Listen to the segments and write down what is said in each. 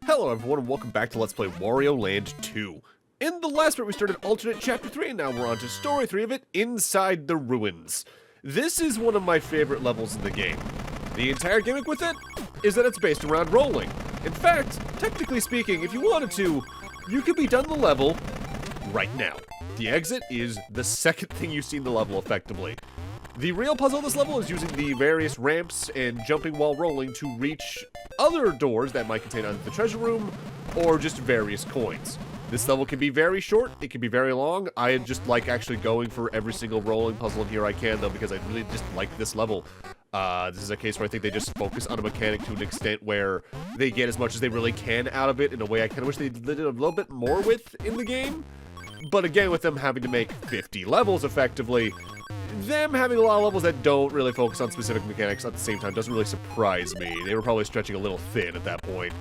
Hello everyone and welcome back to Let's Play Wario Land 2. In the last part we started alternate chapter 3 and now we're on to story 3 of it, Inside the Ruins. This is one of my favorite levels in the game. The entire gimmick with it is that it's based around rolling. In fact, technically speaking, if you wanted to, you could be done the level right now. The exit is the second thing you see in the level effectively. The real puzzle of this level is using the various ramps and jumping while rolling to reach other doors that might contain either the treasure room or just various coins. This level can be very short, it can be very long. I just like actually going for every single rolling puzzle in here I can though, because I really just like this level. This is a case where I think they just focus on a mechanic to an extent where they get as much as they really can out of it in a way I kind of wish they did a little bit more with in the game. But again, with them having to make 50 levels effectively, them having a lot of levels that don't really focus on specific mechanics at the same time doesn't really surprise me. They were probably stretching a little thin at that point.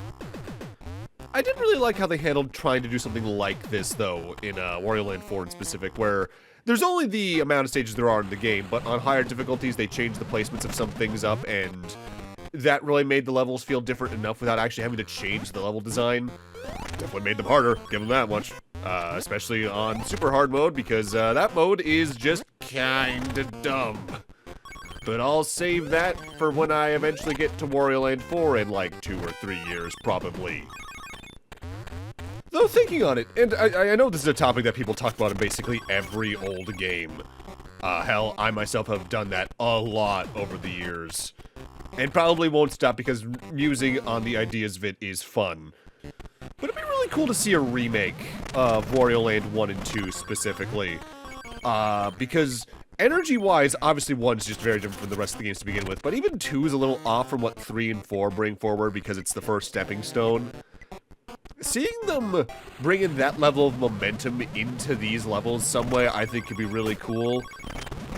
I didn't really like how they handled trying to do something like this, though, in Wario Land 4 in specific, where there's only the amount of stages there are in the game, but on higher difficulties they changed the placements of some things up, and that really made the levels feel different enough without actually having to change the level design. Definitely made them harder, give them that much. Especially on super hard mode, because that mode is just kinda dumb. But I'll save that for when I eventually get to Wario Land 4 in like 2 or 3 years, probably. Though thinking on it, and I know this is a topic that people talk about in basically every old game. Hell, I myself have done that a lot over the years. And probably won't stop because musing on the ideas of it is fun. But it'd be really cool to see a remake of Wario Land 1 and 2 specifically. Because energy-wise, obviously 1's just very different from the rest of the games to begin with, but even 2 is a little off from what 3 and 4 bring forward because it's the first stepping stone. Seeing them bring in that level of momentum into these levels some way I think could be really cool.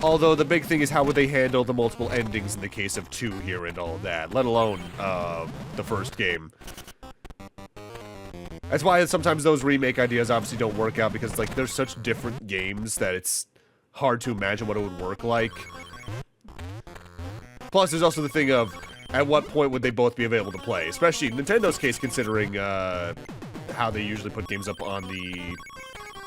Although the big thing is how would they handle the multiple endings in the case of 2 here and all of that, let alone the first game. That's why sometimes those remake ideas obviously don't work out, because like they're such different games that it's hard to imagine what it would work like. Plus, there's also the thing of, at what point would they both be available to play? Especially in Nintendo's case, considering how they usually put games up on the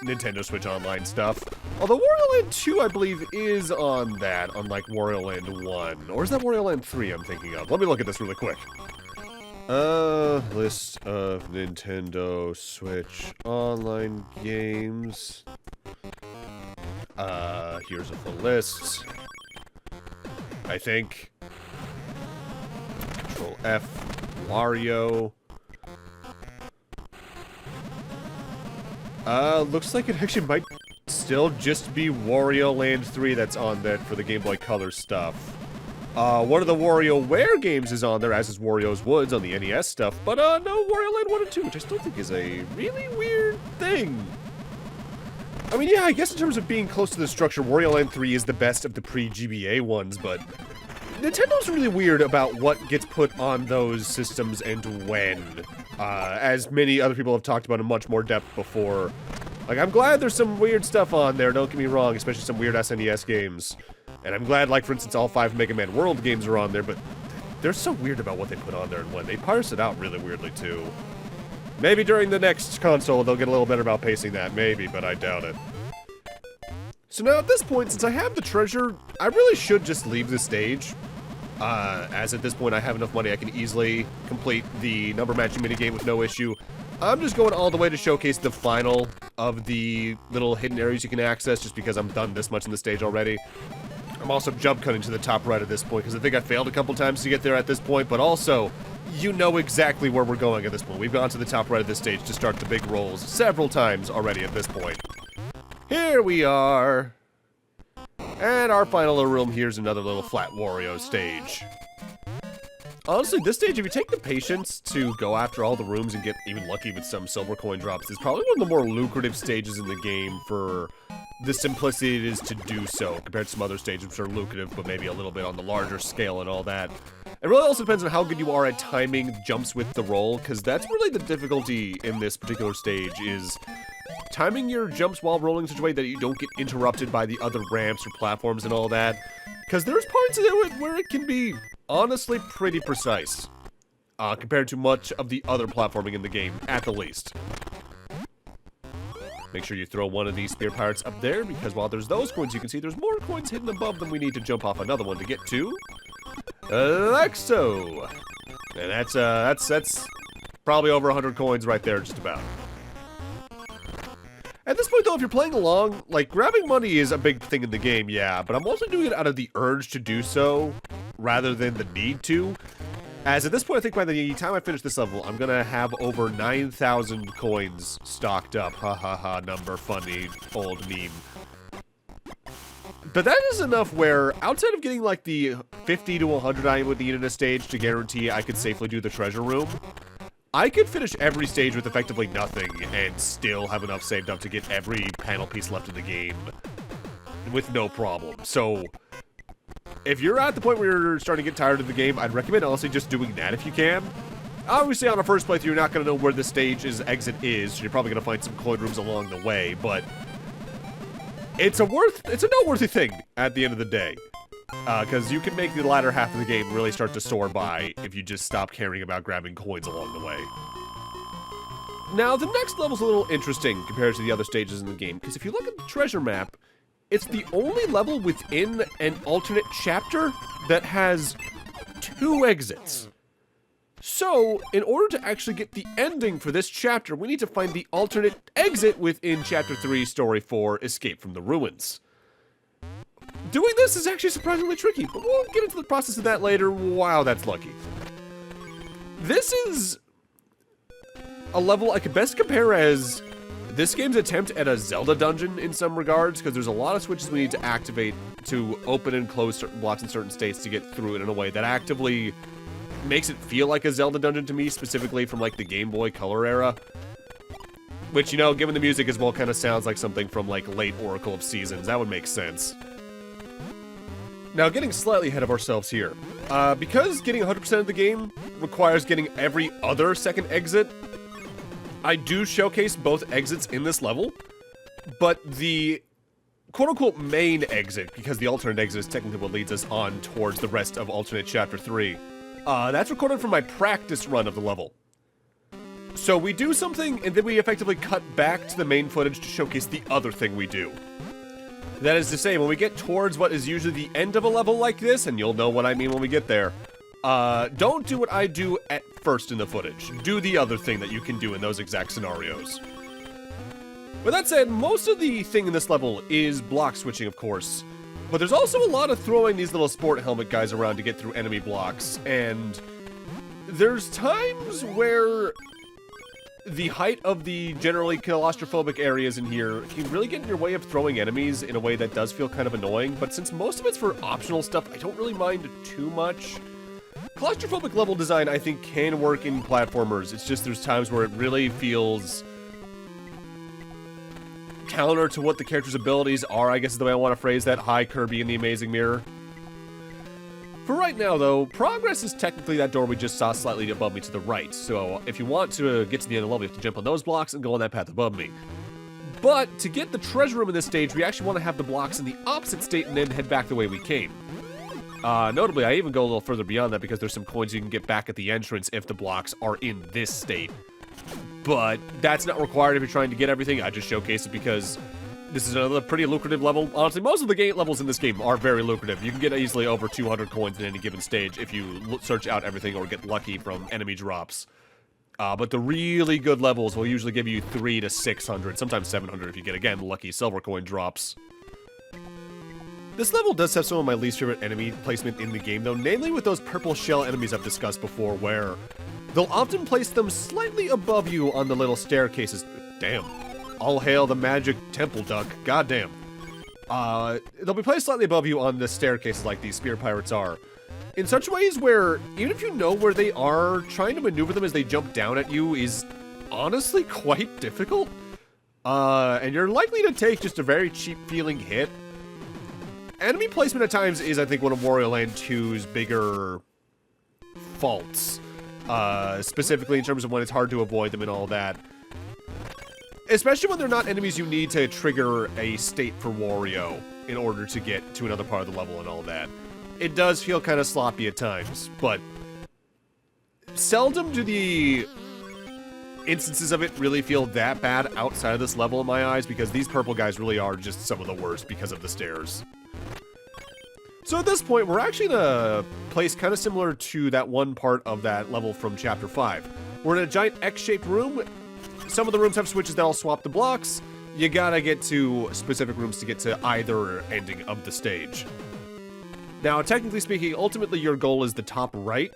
Nintendo Switch Online stuff. Although Wario Land 2, I believe, is on that, unlike Wario Land 1. Or is that Wario Land 3 I'm thinking of? Let me look at this really quick. List of Nintendo Switch Online games. Here's a full list. I think. Control F, Wario. Looks like it actually might still just be Wario Land 3 that's on that for the Game Boy Color stuff. One of the WarioWare games is on there, as is Wario's Woods on the NES stuff, but no, Wario Land 1 and 2, which I still think is a really weird thing. I mean, yeah, I guess in terms of being close to the structure, Wario Land 3 is the best of the pre-GBA ones, but Nintendo's really weird about what gets put on those systems and when, as many other people have talked about in much more depth before. Like, I'm glad there's some weird stuff on there, don't get me wrong, especially some weird SNES games. And I'm glad, like, for instance, all 5 Mega Man World games are on there, but they're so weird about what they put on there and when. They parse it out really weirdly, too. Maybe during the next console they'll get a little better about pacing that, maybe, but I doubt it. So now, at this point, since I have the treasure, I really should just leave the stage. As at this point I have enough money I can easily complete the number matching minigame with no issue. I'm just going all the way to showcase the final of the little hidden areas you can access, just because I'm done this much in the stage already. I'm also jump cutting to the top right at this point, because I think I failed a couple times to get there at this point, but also, you know exactly where we're going at this point. We've gone to the top right of this stage to start the big rolls several times already at this point. Here we are! And our final little room, here's another little flat Wario stage. Honestly, this stage, if you take the patience to go after all the rooms and get even lucky with some silver coin drops, is probably one of the more lucrative stages in the game for the simplicity it is to do so, compared to some other stages which are lucrative, but maybe a little bit on the larger scale and all that. It really also depends on how good you are at timing jumps with the roll, because that's really the difficulty in this particular stage, is timing your jumps while rolling in such a way that you don't get interrupted by the other ramps or platforms and all that. Because there's parts of it where it can be honestly pretty precise. compared to much of the other platforming in the game, at the least. Make sure you throw one of these spear pirates up there, because while there's those coins, you can see there's more coins hidden above them we need to jump off another one to get to. Like so. And that's probably over 100 coins right there, just about. At this point, though, if you're playing along, like, grabbing money is a big thing in the game, yeah, but I'm mostly doing it out of the urge to do so, rather than the need to. As at this point, I think by the time I finish this level, I'm gonna have over 9,000 coins stocked up. Ha ha ha, number funny, old meme. But that is enough where, outside of getting like the 50 to 100 I would need in a stage to guarantee I could safely do the treasure room, I could finish every stage with effectively nothing and still have enough saved up to get every panel piece left in the game with no problem. So, if you're at the point where you're starting to get tired of the game, I'd recommend honestly just doing that if you can. Obviously, on a first playthrough, you're not going to know where the stage's exit is, so you're probably going to find some coin rooms along the way, but it's a noteworthy thing at the end of the day. Because you can make the latter half of the game really start to soar by if you just stop caring about grabbing coins along the way. Now, the next level's a little interesting compared to the other stages in the game, because if you look at the treasure map, it's the only level within an alternate chapter that has 2 exits. So, in order to actually get the ending for this chapter, we need to find the alternate exit within Chapter 3, Story 4, Escape from the Ruins. Doing this is actually surprisingly tricky, but we'll get into the process of that later. Wow, that's lucky. This is a level I could best compare as this game's attempt at a Zelda dungeon in some regards, because there's a lot of switches we need to activate to open and close certain blocks in certain states to get through it in a way that actively makes it feel like a Zelda dungeon to me, specifically from like the Game Boy Color era. Which, you know, given the music as well, kind of sounds like something from like late Oracle of Seasons. That would make sense. Now, getting slightly ahead of ourselves here. Because getting 100% of the game requires getting every other second exit, I do showcase both exits in this level, but the quote-unquote main exit, because the alternate exit is technically what leads us on towards the rest of alternate chapter 3, that's recorded from my practice run of the level. So we do something, and then we effectively cut back to the main footage to showcase the other thing we do. That is to say, when we get towards what is usually the end of a level like this, and you'll know what I mean when we get there, don't do what I do at first in the footage. Do the other thing that you can do in those exact scenarios. With that said, most of the thing in this level is block switching, of course, but there's also a lot of throwing these little sport helmet guys around to get through enemy blocks, and there's times where the height of the generally claustrophobic areas in here can really get in your way of throwing enemies in a way that does feel kind of annoying, but since most of it's for optional stuff, I don't really mind too much. Claustrophobic level design, I think, can work in platformers. It's just there's times where it really feels counter to what the character's abilities are, I guess is the way I want to phrase that. Hi, Kirby in the Amazing Mirror. For right now, though, progress is technically that door we just saw slightly above me to the right, so if you want to get to the end of the level, you have to jump on those blocks and go on that path above me. But to get the treasure room in this stage, we actually want to have the blocks in the opposite state and then head back the way we came. Notably, I even go a little further beyond that because there's some coins you can get back at the entrance if the blocks are in this state. But that's not required if you're trying to get everything. I just showcase it because this is another pretty lucrative level. Honestly, most of the game levels in this game are very lucrative. You can get easily over 200 coins in any given stage if you search out everything or get lucky from enemy drops. But the really good levels will usually give you 300 to 600, sometimes 700 if you get, again, lucky silver coin drops. This level does have some of my least favorite enemy placement in the game, though, namely with those purple shell enemies I've discussed before, where they'll often place them slightly above you on the little staircases. Damn. All hail the magic temple duck. Goddamn. They'll be placed slightly above you on the staircases like these spear pirates are, in such ways where, even if you know where they are, trying to maneuver them as they jump down at you is honestly quite difficult. And you're likely to take just a very cheap-feeling hit. Enemy placement at times is, I think, one of Wario Land 2's bigger faults. Specifically in terms of when it's hard to avoid them and all that. Especially when they're not enemies you need to trigger a state for Wario in order to get to another part of the level and all that. It does feel kind of sloppy at times, but seldom do the instances of it really feel that bad outside of this level in my eyes, because these purple guys really are just some of the worst because of the stairs. So at this point, we're actually in a place kind of similar to that one part of that level from Chapter 5. We're in a giant X-shaped room. Some of the rooms have switches that'll swap the blocks. You gotta get to specific rooms to get to either ending of the stage. Now, technically speaking, ultimately your goal is the top right.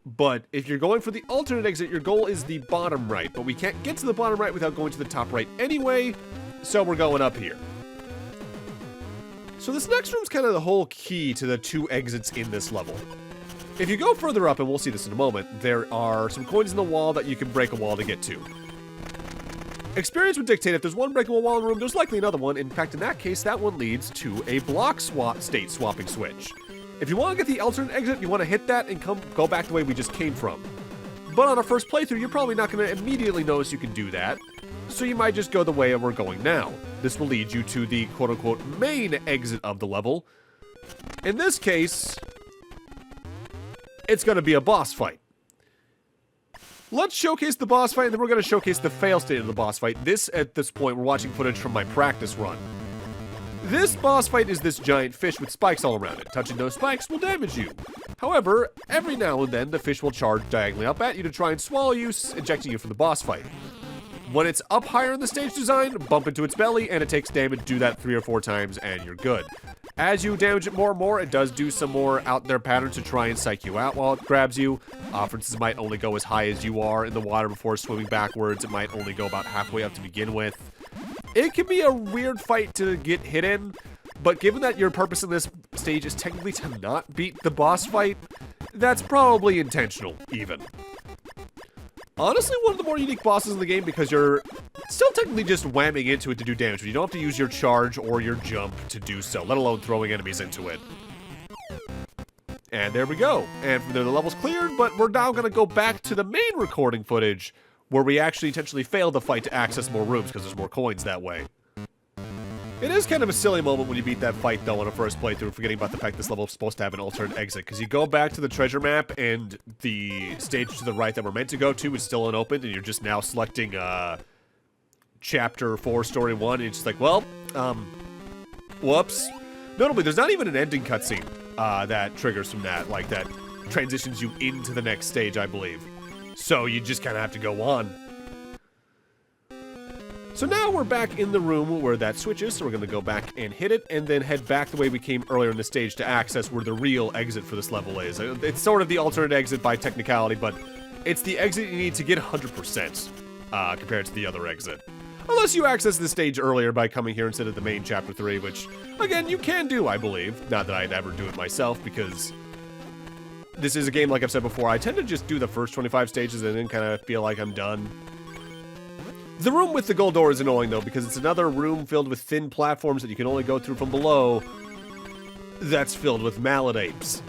But if you're going for the alternate exit, your goal is the bottom right. But we can't get to the bottom right without going to the top right anyway, so we're going up here. So this next room's kind of the whole key to the two exits in this level. If you go further up, and we'll see this in a moment, there are some coins in the wall that you can break a wall to get to. Experience would dictate if there's one breakable wall in the room, there's likely another one. In fact, in that case, that one leads to a block swap state swapping switch. If you want to get the alternate exit, you want to hit that and go back the way we just came from. But on a first playthrough, you're probably not going to immediately notice you can do that, so you might just go the way we're going now. This will lead you to the quote-unquote main exit of the level. In this case, it's going to be a boss fight. Let's showcase the boss fight, and then we're going to showcase the fail state of the boss fight. At this point, we're watching footage from my practice run. This boss fight is this giant fish with spikes all around it. Touching those spikes will damage you. However, every now and then, the fish will charge diagonally up at you to try and swallow you, ejecting you from the boss fight. When it's up higher in the stage design, bump into its belly, and it takes damage. Do that 3 or 4 times, and you're good. As you damage it more and more, it does do some more out there patterns to try and psych you out while it grabs you. For instance, it might only go as high as you are in the water before swimming backwards. It might only go about halfway up to begin with. It can be a weird fight to get hit in, but given that your purpose in this stage is technically to not beat the boss fight, that's probably intentional, even. Honestly, one of the more unique bosses in the game because you're still technically just whamming into it to do damage, but you don't have to use your charge or your jump to do so, let alone throwing enemies into it. And there we go. And from there, the level's cleared, but we're now going to go back to the main recording footage where we actually intentionally failed the fight to access more rooms because there's more coins that way. It is kind of a silly moment when you beat that fight, though, on a first playthrough, forgetting about the fact this level is supposed to have an alternate exit, because you go back to the treasure map, and the stage to the right that we're meant to go to is still unopened, and you're just now selecting, Chapter 4, Story 1, and it's just like, well, whoops. Notably, there's not even an ending cutscene, that triggers from that, like, that transitions you into the next stage, I believe. So you just kind of have to go on. So now we're back in the room where that switch is, so we're going to go back and hit it, and then head back the way we came earlier in the stage to access where the real exit for this level is. It's sort of the alternate exit by technicality, but it's the exit you need to get 100%, compared to the other exit. Unless you access the stage earlier by coming here instead of the main Chapter 3, which, again, you can do, I believe. Not that I'd ever do it myself, because this is a game, like I've said before, I tend to just do the first 25 stages and then kind of feel like I'm done. The room with the gold door is annoying, though, because it's another room filled with thin platforms that you can only go through from below that's filled with mallet apes.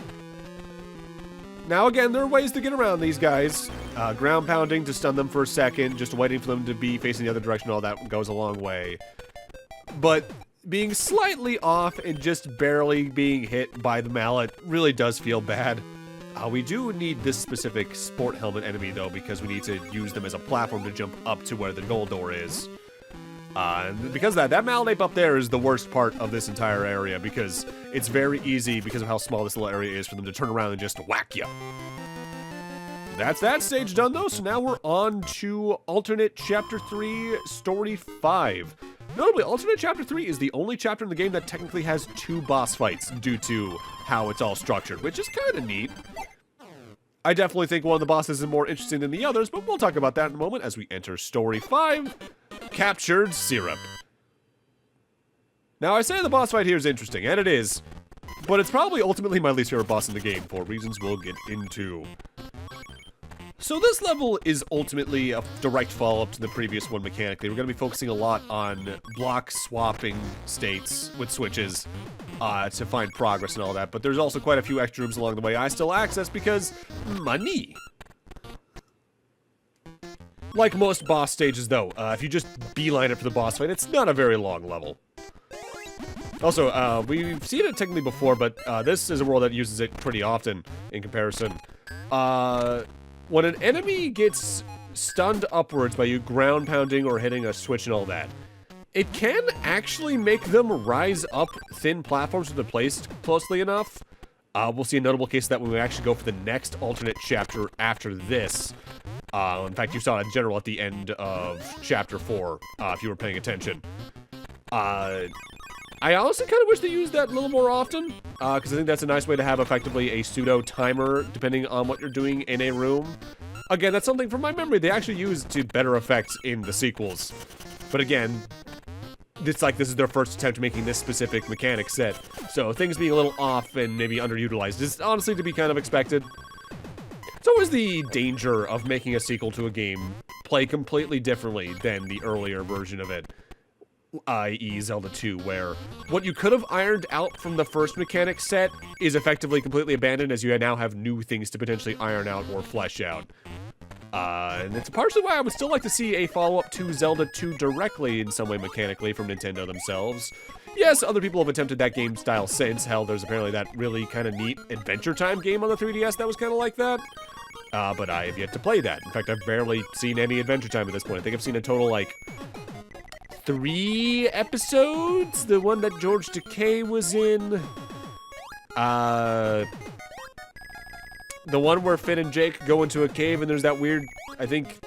Now, again, there are ways to get around these guys. Ground pounding to stun them for a second, just waiting for them to be facing the other direction, all that goes a long way. But being slightly off and just barely being hit by the mallet really does feel bad. We do need this specific sport helmet enemy, though, because we need to use them as a platform to jump up to where the gold door is. And because of that mallet ape up there is the worst part of this entire area, because it's very easy, because of how small this little area is, for them to turn around and just whack you. That's that stage done, though, so now we're on to alternate Chapter 3, Story 5. Notably, alternate Chapter 3 is the only chapter in the game that technically has 2 boss fights due to how it's all structured, which is kind of neat. I definitely think one of the bosses is more interesting than the others, but we'll talk about that in a moment as we enter Story 5, Captured Syrup. Now, I say the boss fight here is interesting, and it is, but it's probably ultimately my least favorite boss in the game, for reasons we'll get into. So this level is ultimately a direct follow-up to the previous one mechanically. We're going to be focusing a lot on block swapping states with switches to find progress and all that, but there's also quite a few extra rooms along the way I still access because money. Like most boss stages, though, if you just beeline it for the boss fight, it's not a very long level. Also, we've seen it technically before, but this is a world that uses it pretty often in comparison. When an enemy gets stunned upwards by you ground pounding or hitting a switch and all that, it can actually make them rise up thin platforms if they're placed closely enough. We'll see a notable case of that when we actually go for the next alternate chapter after this. In fact, you saw it in general at the end of chapter 4, if you were paying attention. I honestly kind of wish they used that a little more often, because I think that's a nice way to have effectively a pseudo timer depending on what you're doing in a room. Again, that's something from my memory they actually used to better effect in the sequels. But again, it's like this is their first attempt making this specific mechanic set, so things being a little off and maybe underutilized is honestly to be kind of expected. It's always the danger of making a sequel to a game play completely differently than the earlier version of it, i.e. Zelda 2, where what you could have ironed out from the first mechanic set is effectively completely abandoned as you now have new things to potentially iron out or flesh out. And it's partially why I would still like to see a follow-up to Zelda 2 directly in some way mechanically from Nintendo themselves. Yes, other people have attempted that game style since. Hell, there's apparently that really kind of neat Adventure Time game on the 3DS that was kind of like that. But I have yet to play that. In fact, I've barely seen any Adventure Time at this point. I think I've seen a total, like, 3 episodes? The one that George Takei was in. The one where Finn and Jake go into a cave and there's that weird, I think,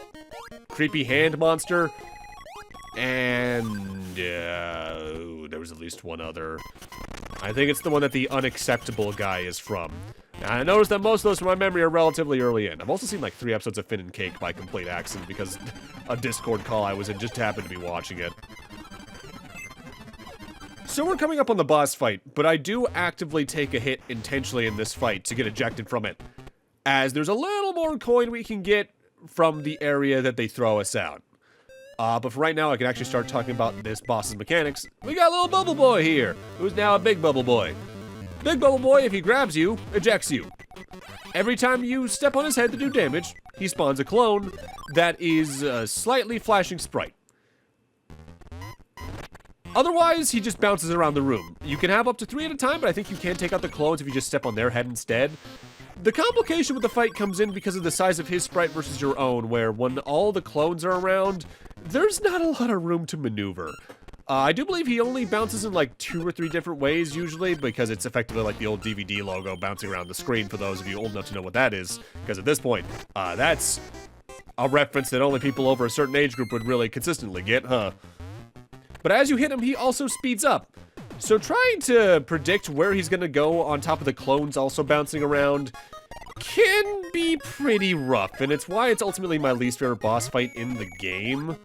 creepy hand monster. And, there was at least one other. I think it's the one that the Unacceptable guy is from. And I noticed that most of those from my memory are relatively early in. I've also seen like 3 episodes of Finn and Cake by complete accident because a Discord call I was in just happened to be watching it. So we're coming up on the boss fight, but I do actively take a hit intentionally in this fight to get ejected from it, as there's a little more coin we can get from the area that they throw us out. But for right now, I can actually start talking about this boss's mechanics. We got a little Bubble Boy here, who's now a Big Bubble Boy. Big Bubble Boy, if he grabs you, ejects you. Every time you step on his head to do damage, he spawns a clone that is a slightly flashing sprite. Otherwise, he just bounces around the room. You can have up to 3 at a time, but I think you can take out the clones if you just step on their head instead. The complication with the fight comes in because of the size of his sprite versus your own, where when all the clones are around, there's not a lot of room to maneuver. I do believe he only bounces in like 2 or 3 different ways usually, because it's effectively like the old DVD logo bouncing around the screen for those of you old enough to know what that is, because at this point, that's a reference that only people over a certain age group would really consistently get, huh? But as you hit him, he also speeds up. So trying to predict where he's gonna go on top of the clones also bouncing around can be pretty rough, and it's why it's ultimately my least favorite boss fight in the game.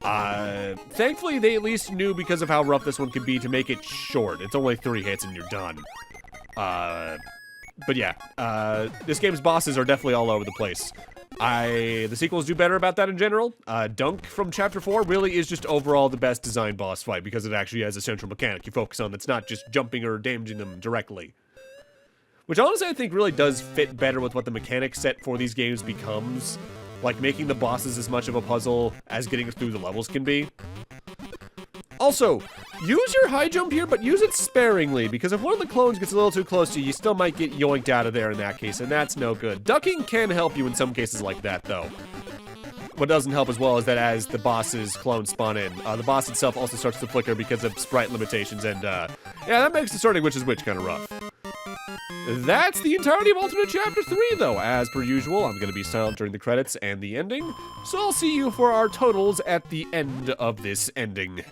Thankfully, they at least knew, because of how rough this one could be, to make it short. It's only 3 hits and you're done. But yeah, this game's bosses are definitely all over the place. The sequels do better about that in general. Dunk from Chapter 4 really is just overall the best designed boss fight, because it actually has a central mechanic you focus on that's not just jumping or damaging them directly. Which honestly I think really does fit better with what the mechanic set for these games becomes. Like making the bosses as much of a puzzle as getting through the levels can be. Also, use your high jump here, but use it sparingly, because if one of the clones gets a little too close to you, you still might get yoinked out of there in that case, and that's no good. Ducking can help you in some cases like that, though. What doesn't help as well is that as the boss's clones spawn in, the boss itself also starts to flicker because of sprite limitations, and yeah, that makes discerning which is which kind of rough. That's the entirety of Alternate Chapter 3, though. As per usual, I'm going to be silent during the credits and the ending, so I'll see you for our totals at the end of this ending.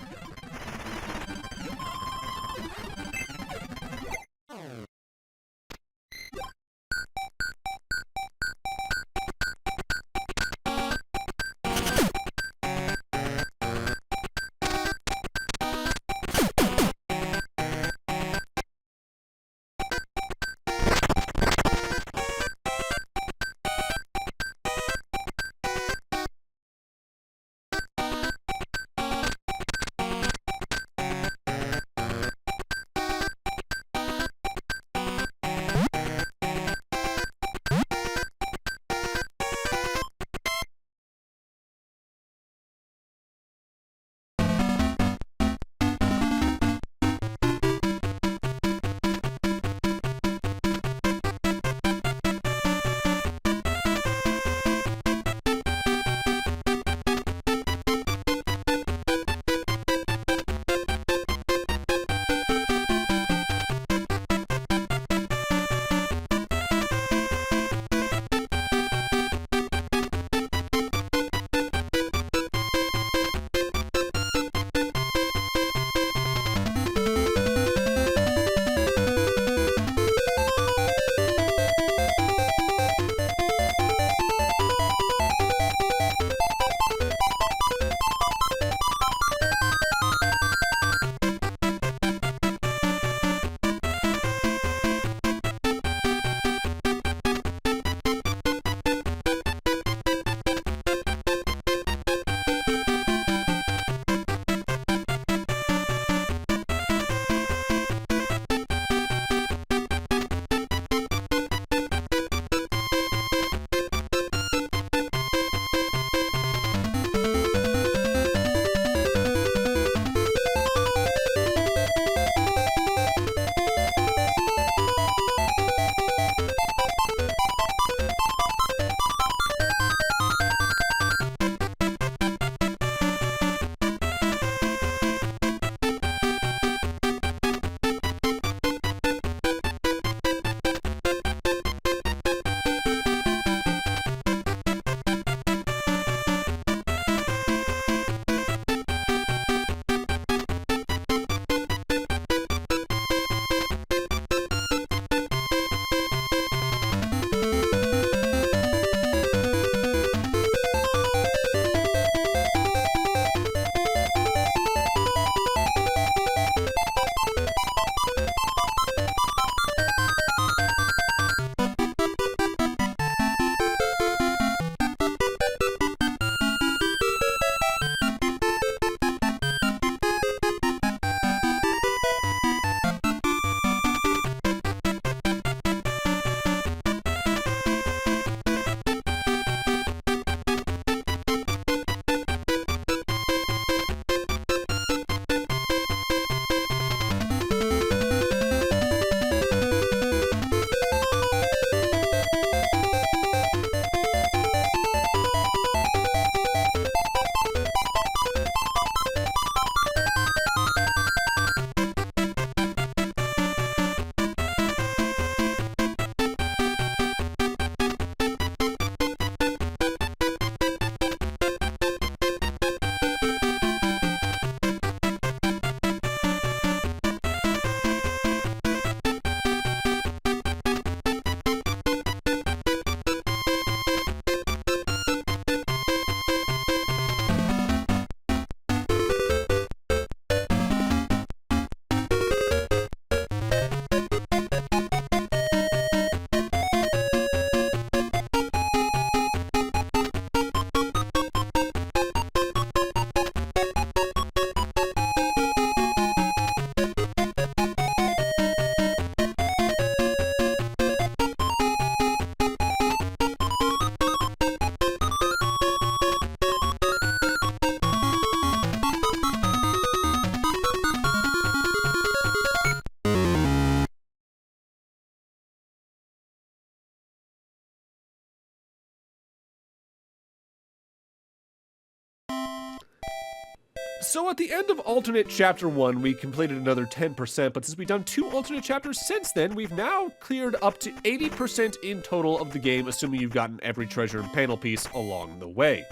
So at the end of alternate chapter 1, we completed another 10%, but since we've done 2 alternate chapters since then, we've now cleared up to 80% in total of the game, assuming you've gotten every treasure and panel piece along the way.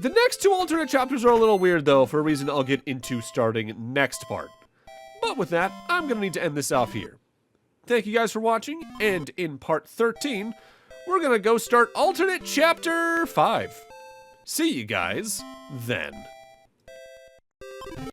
The next 2 alternate chapters are a little weird though, for a reason I'll get into starting next part. But with that, I'm gonna need to end this off here. Thank you guys for watching, and in part 13, we're gonna go start alternate chapter 5. See you guys then.